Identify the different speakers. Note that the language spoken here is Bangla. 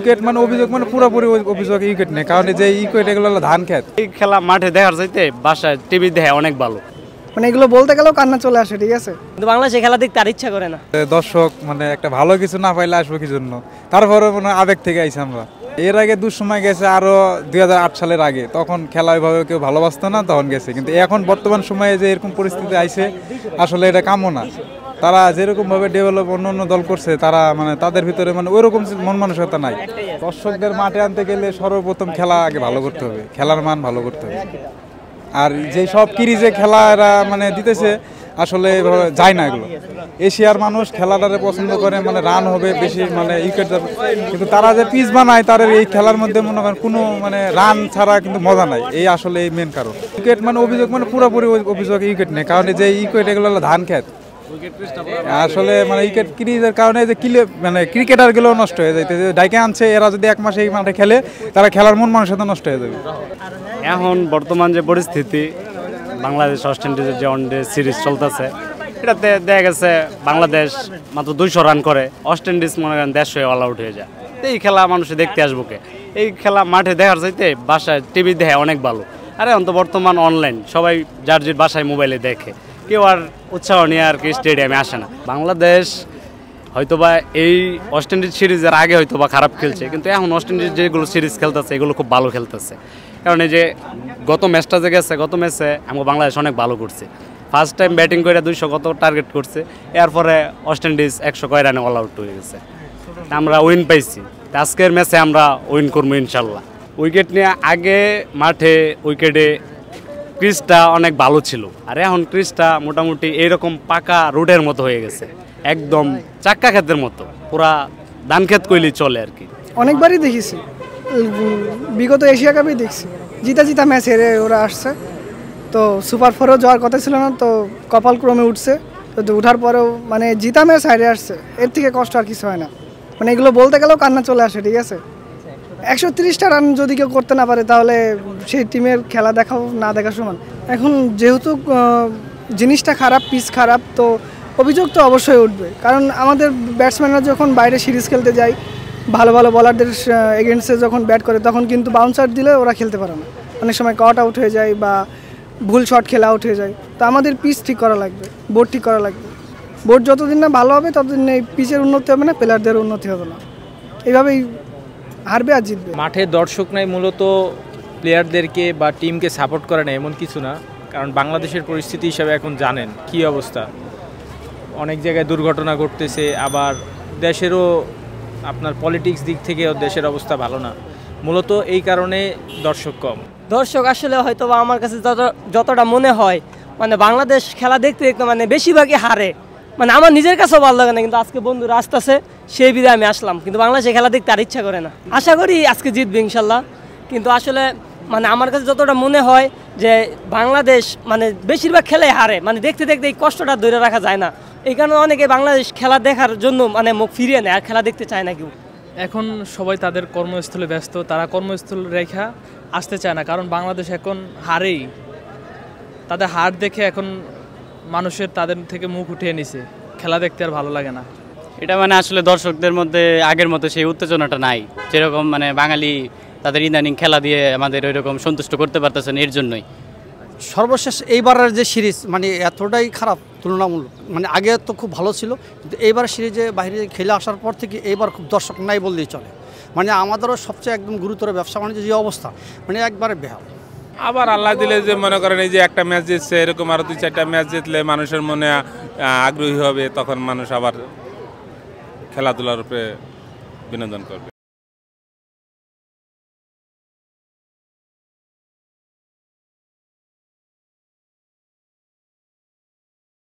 Speaker 1: উইকেট মানে অভিযোগ মানে পুরোপুরি অভিযোগ উইকেট নেই, কারণ যে উইকেট এগুলো হলো ধান খেত।
Speaker 2: এই খেলা মাঠে দেখার চাইতে বাসায় টিভি দেখে অনেক ভালো।
Speaker 3: মানে এগুলো বলতে গেলেও কান্না চলে আসে, ঠিক আছে।
Speaker 4: কিন্তু বাংলাদেশে খেলা দেখতে আর ইচ্ছা করে না।
Speaker 1: দর্শক মানে একটা ভালো কিছু না পাইলে আসবো কি জন্য, তারপরে মানে আবেগ থেকে আইছি আমরা। এর আগে দুঃসময় গেছে আরো 2008 সালের আগে, তখন খেলা ওইভাবে কেউ ভালোবাসতো না, তখন গেছে। কিন্তু এখন বর্তমান সময়ে যে এরকম পরিস্থিতি আইছে, আসলে এটা কাম্য না। তারা যেরকম ভাবে ডেভেলপ অন্য দল করছে, তারা মানে তাদের ভিতরে মানে ওইরকম মন মানসিকতা নাই। দর্শকদের মাঠে আনতে গেলে সর্বপ্রথম খেলা আগে ভালো করতে হবে, খেলার মান ভালো করতে হবে। আর যে সব কিরিজে খেলা এরা মানে দিতেছে, আসলে যায় না এগুলো। এশিয়ার মানুষ খেলাটারে পছন্দ করে, মানে রান হবে বেশি, মানে উইকেট যাবে। কিন্তু তারা যে পিচ বানায়, তাদের এই খেলার মধ্যে মনে করেন কোনো মানে রান ছাড়া কিন্তু মজা নাই। এই আসলে এই মেন কারণ। উইকেট মানে অভিযোগ মানে পুরোপুরি অভিযোগ উইকেট নেই, কারণ যে উইকেট এগুলো হলো ধান খেত। আসলে মানে উইকেট ক্রিজের কারণে যে মানে ক্রিকেটার গুলো নষ্ট হয়ে যাইতে, ডাইকে আনছে এরা যদি এক মাসে এই মাঠে খেলে, তারা খেলার মন মানসিকতা নষ্ট হয়ে যাবে।
Speaker 2: এখন বর্তমান যে পরিস্থিতি, বাংলাদেশ ওয়েস্ট ইন্ডিজের যে ওয়ানডে সিরিজ চলতেছে, এটাতে দেখা গেছে বাংলাদেশ মাত্র 200 রান করে, ওয়েস্ট ইন্ডিজ মনে করেন 150 অল আউট হয়ে যায়। তো এই খেলা মানুষে দেখতে আসবো কে? এই খেলা মাঠে দেখার চাইতে বাসায় টিভি দেখে অনেক ভালো। আরে এখন তো বর্তমান অনলাইন, সবাই যার যার বাসায় মোবাইলে দেখে, কেউ আর উৎসাহ নিয়ে আর কি স্টেডিয়ামে আসে না। বাংলাদেশ হয়তোবা এই ওয়েস্ট ইন্ডিজ সিরিজের আগে হয়তোবা খারাপ খেলছে, কিন্তু এখন ওয়েস্ট ইন্ডিজ যেগুলো সিরিজ খেলতেছে এগুলো খুব ভালো খেলতেছে। কারণ এই যে গত ম্যাচটা যে গেছে, গত ম্যাচে আমাকে বাংলাদেশ অনেক ভালো করছে। ফার্স্ট টাইম ব্যাটিং করে 200 কত টার্গেট করছে, এরপরে ওয়েস্ট ইন্ডিজ 100 কয় রানে অল আউট হয়ে গেছে। আমরা উইন পাইছি, আজকের ম্যাচে আমরা উইন করবো ইনশাল্লাহ। উইকেট নিয়ে আগে মাঠে উইকেটে ক্রিজটা অনেক ভালো ছিল, আর এখন ক্রিজটা মোটামুটি এইরকম পাকা রোডের মতো হয়ে গেছে, একদম চাক্কা ক্ষেতের মতো, পুরা ধান ক্ষেত কইলেই চলে আর কি।
Speaker 3: অনেকবারই দেখেছি, বিগত এশিয়া কাপেই দেখছি, জিতা ম্যাচ হেরে ওরা আসছে। তো সুপার ফোরও যাওয়ার কথা ছিল না, তো কপাল ক্রমে উঠছে। তো উঠার পরেও মানে জিতা ম্যাচ হারে আসছে, এর থেকে কষ্ট আর কিছু হয় না। মানে এগুলো বলতে গেলেও কান্না চলে আসে, ঠিক আছে। 130টা রান যদি কেউ করতে না পারে, তাহলে সেই টিমের খেলা দেখাও না দেখা সমান। এখন যেহেতু জিনিসটা খারাপ, পিচ খারাপ, তো অভিযোগ তো অবশ্যই উঠবে। কারণ আমাদের ব্যাটসম্যানরা যখন বাইরে সিরিজ খেলতে যায়, ভালো ভালো বোলারদের এগেনস্টে যখন ব্যাট করে, তখন কিন্তু বাউন্সার দিলে ওরা খেলতে পারে না। অনেক সময় কাট আউট হয়ে যায় বা ভুল শট খেলা আউট হয়ে যায়। তো আমাদের পিচ ঠিক করা লাগবে, বোর্ড ঠিক করা লাগবে। বোর্ড যতদিন না ভালো হবে, ততদিন এই পিচের উন্নতি হবে না, প্লেয়ারদের উন্নতি হবে না। এইভাবেই হারবে আর জিতবে।
Speaker 5: মাঠে দর্শক নাই মূলত প্লেয়ারদেরকে বা টিমকে সাপোর্ট করে না এমন কিছু না, কারণ বাংলাদেশের পরিস্থিতি হিসাবে এখন জানেন কি অবস্থা। অনেক জায়গায় দুর্ঘটনা ঘটতেছে, আবার দেশেরও আপনার পলিটিক্স দিক থেকেও দেশের অবস্থা ভালো না। মূলত এই কারণে দর্শক কম।
Speaker 4: দর্শক আসলে হয়তো বা আমার কাছে যতটা মনে হয়, মানে বাংলাদেশ খেলা দেখতে দেখতে মানে বেশিরভাগই হারে। মানে আমার নিজের কাছেও ভালো লাগে না, কিন্তু আজকে বন্ধুরা আসতেছে, সেই বিধায় আমি আসলাম। কিন্তু বাংলাদেশে খেলা দেখতে আর ইচ্ছা করে না। আশা করি আজকে জিতবে ইনশাল্লাহ। কিন্তু আসলে মানে আমার কাছে যতটা মনে হয় যে বাংলাদেশ মানে বেশিরভাগ খেলাই হারে, মানে দেখতে দেখতে এই কষ্টটা ধরে রাখা যায় না। এই কারণে অনেকে বাংলাদেশ খেলা দেখার জন্য মানে মুখ ফিরিয়ে নেয়, আর খেলা দেখতে চায় না কেউ।
Speaker 6: এখন সবাই তাদের কর্মস্থলে ব্যস্ত, তারা কর্মস্থল রেখা আসতে চায় না, কারণ বাংলাদেশ এখন হারেই। তাদের হার দেখে এখন মানুষের তাদের থেকে মুখ উঠিয়ে নিছে, খেলা দেখতে আর ভালো লাগে না।
Speaker 2: এটা মানে আসলে দর্শকদের মধ্যে আগের মতো সেই উত্তেজনাটা নাই, যেরকম মানে বাঙালি তাদের ইদানিং খেলা দিয়ে আমাদের ওইরকম সন্তুষ্ট করতে পারতেছেন। এর জন্যই
Speaker 7: সর্বশেষ এইবারের যে সিরিজ মানে এতটাই খারাপ তুলনামূলক, মানে আগে তো খুব ভালো ছিল, কিন্তু এইবার সিরিজে বাইরে খেলে আসার পর থেকে এইবার খুব দর্শক নাই বললেই চলে। মানে আমাদেরও সবচেয়ে একদম গুরুতর ব্যবসা বাণিজ্য যে অবস্থা, মানে একবারে বেহাল।
Speaker 8: আবার আল্লাহ দিলে যে মনে করেন এই যে একটা ম্যাচ জিতছে, এরকম আরও 2-4টা ম্যাচ জিতলে মানুষের মনে আগ্রহী হবে, তখন মানুষ আবার খেলাধুলার উপরে বিনোদন করবে।